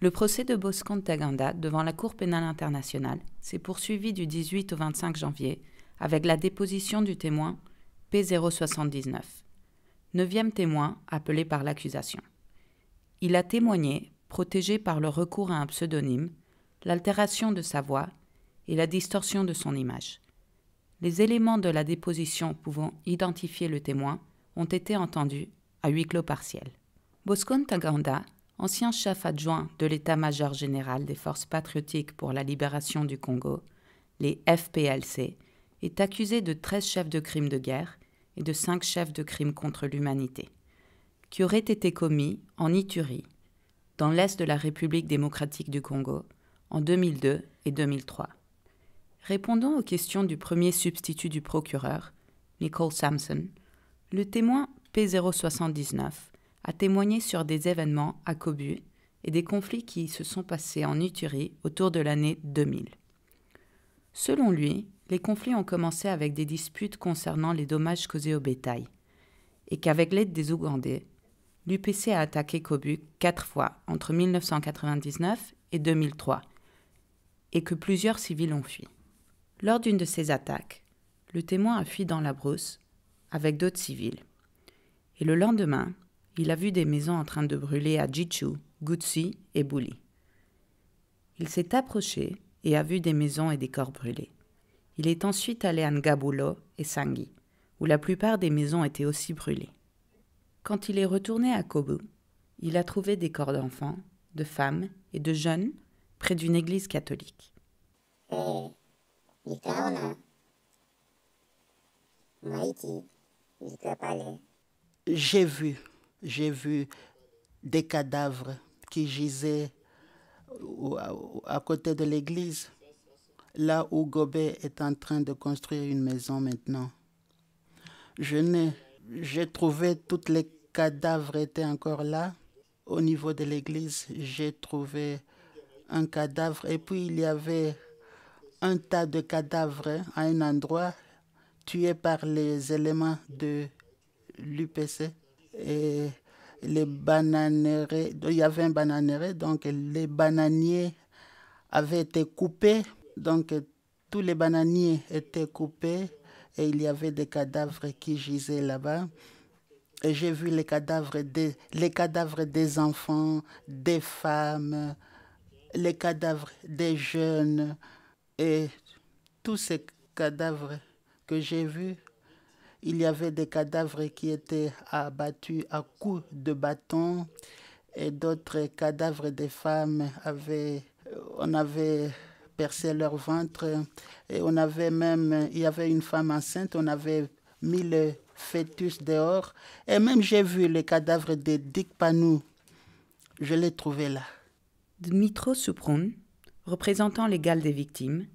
Le procès de Bosco Ntaganda devant la Cour pénale internationale s'est poursuivi du 18 au 25 janvier avec la déposition du témoin P079, 9e témoin appelé par l'accusation. Il a témoigné, protégé par le recours à un pseudonyme, l'altération de sa voix et la distorsion de son image. Les éléments de la déposition pouvant identifier le témoin ont été entendus à huis clos partiel. Bosco Ntaganda, ancien chef adjoint de l'état-major général des Forces patriotiques pour la libération du Congo, les FPLC, est accusé de 13 chefs de crimes de guerre et de 5 chefs de crimes contre l'humanité, qui auraient été commis en Ituri, dans l'est de la République démocratique du Congo, en 2002 et 2003. Répondant aux questions du premier substitut du procureur, Nicole Sampson, le témoin P079 a témoigné sur des événements à Kobu et des conflits qui se sont passés en Ituri autour de l'année 2000. Selon lui, les conflits ont commencé avec des disputes concernant les dommages causés au bétail et qu'avec l'aide des Ougandais, l'UPC a attaqué Kobu 4 fois entre 1999 et 2003 et que plusieurs civils ont fui. Lors d'une de ces attaques, le témoin a fui dans la brousse avec d'autres civils. Et le lendemain, il a vu des maisons en train de brûler à Djichou, Goutsi et Bouli. Il s'est approché et a vu des maisons et des corps brûlés. Il est ensuite allé à Ngabulo et Sangui, où la plupart des maisons étaient aussi brûlées. Quand il est retourné à Kobu, il a trouvé des corps d'enfants, de femmes et de jeunes près d'une église catholique. J'ai vu des cadavres qui gisaient à côté de l'église, là où Gobé est en train de construire une maison maintenant. J'ai trouvé tous les cadavres étaient encore là. Au niveau de l'église, j'ai trouvé un cadavre et puis il y avait un tas de cadavres à un endroit tués par les éléments de l'UPC. Et les bananeraie, il y avait un bananeraie, donc les bananiers avaient été coupés, donc tous les bananiers étaient coupés et il y avait des cadavres qui gisaient là-bas. Et j'ai vu les cadavres des enfants, des femmes, les cadavres des jeunes et tous ces cadavres que j'ai vus. Il y avait des cadavres qui étaient abattus à coups de bâton et d'autres cadavres des femmes on avait percé leur ventre et il y avait une femme enceinte, on avait mis le fœtus dehors et même j'ai vu le cadavre de Dick Panou. Je l'ai trouvé là. Dmitro Suprun, représentant légal des victimes,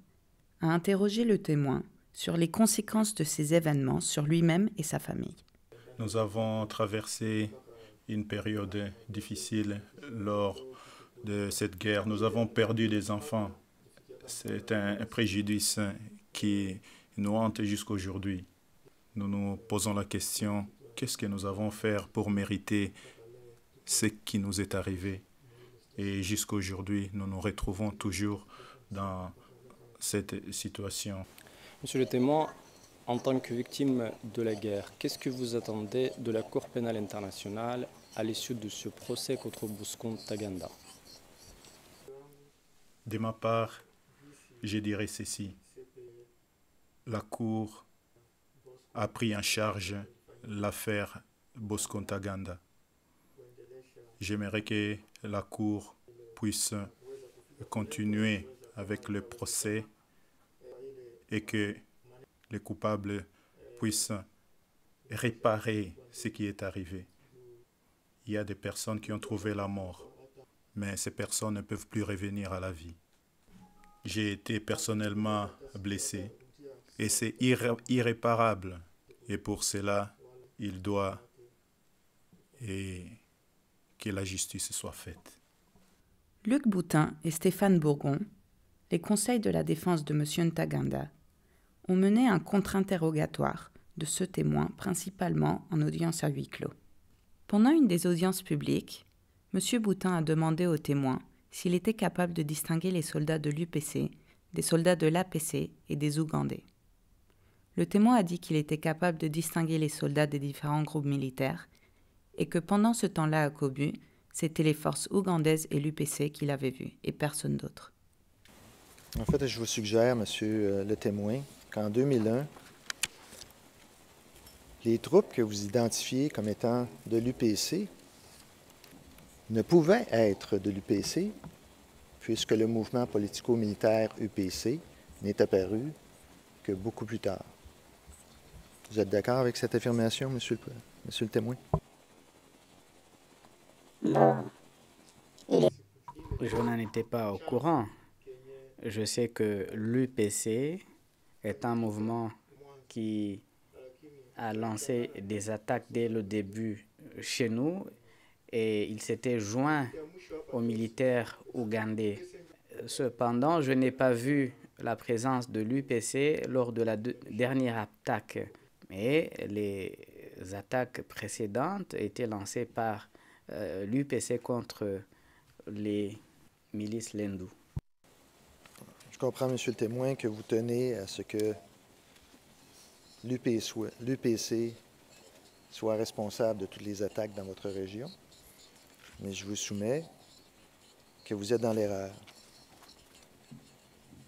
a interrogé le témoin sur les conséquences de ces événements sur lui-même et sa famille. Nous avons traversé une période difficile lors de cette guerre. Nous avons perdu des enfants. C'est un préjudice qui nous hante jusqu'aujourd'hui. Nous nous posons la question, qu'est-ce que nous avons fait pour mériter ce qui nous est arrivé? Et jusqu'aujourd'hui, nous nous retrouvons toujours dans cette situation. Monsieur le témoin, en tant que victime de la guerre, qu'est-ce que vous attendez de la Cour pénale internationale à l'issue de ce procès contre Bosco Ntaganda? De ma part, je dirais ceci. La Cour a pris en charge l'affaire Bosco Ntaganda. J'aimerais que la Cour puisse continuer avec le procès et que les coupables puissent réparer ce qui est arrivé. Il y a des personnes qui ont trouvé la mort, mais ces personnes ne peuvent plus revenir à la vie. J'ai été personnellement blessé et c'est irréparable. Et pour cela, il doit que la justice soit faite. Luc Boutin et Stéphane Bourgon, les conseils de la défense de M. Ntaganda, ont mené un contre-interrogatoire de ce témoin, principalement en audience à huis clos. Pendant une des audiences publiques, M. Boutin a demandé au témoin s'il était capable de distinguer les soldats de l'UPC, des soldats de l'APC et des Ougandais. Le témoin a dit qu'il était capable de distinguer les soldats des différents groupes militaires et que pendant ce temps-là à Kobu, c'était les forces ougandaises et l'UPC qu'il avait vus et personne d'autre. En fait, je vous suggère, monsieur le témoin, qu'en 2001, les troupes que vous identifiez comme étant de l'UPC ne pouvaient être de l'UPC puisque le mouvement politico-militaire UPC n'est apparu que beaucoup plus tard. Vous êtes d'accord avec cette affirmation, monsieur le témoin? Je n'en étais pas au courant. Je sais que l'UPC est un mouvement qui a lancé des attaques dès le début chez nous et il s'était joint aux militaires ougandais. Cependant, je n'ai pas vu la présence de l'UPC lors de la dernière attaque, mais les attaques précédentes étaient lancées par l'UPC contre les milices Lendu. Je comprends, monsieur le témoin, que vous tenez à ce que l'UPC soit responsable de toutes les attaques dans votre région, mais je vous soumets que vous êtes dans l'erreur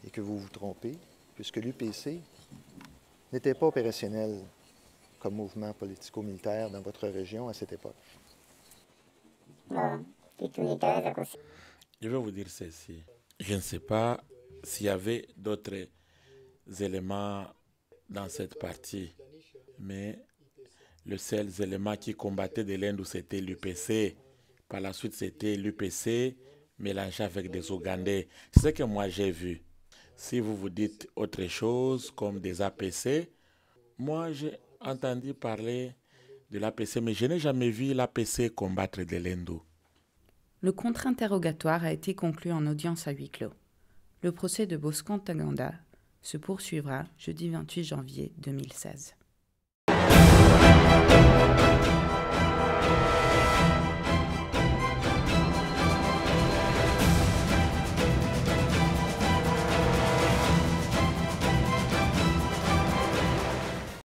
et que vous vous trompez, puisque l'UPC n'était pas opérationnel comme mouvement politico-militaire dans votre région à cette époque. Je vais vous dire ceci. Je ne sais pas s'il y avait d'autres éléments dans cette partie, mais le seul élément qui combattait de l'Inde, c'était l'UPC. Par la suite, c'était l'UPC mélangé avec des Ougandais. C'est ce que moi j'ai vu. Si vous vous dites autre chose, comme des APC, moi j'ai entendu parler de l'APC, mais je n'ai jamais vu l'APC combattre de l'Inde. Le contre-interrogatoire a été conclu en audience à huis clos. Le procès de Bosco Ntaganda se poursuivra jeudi 28 janvier 2016.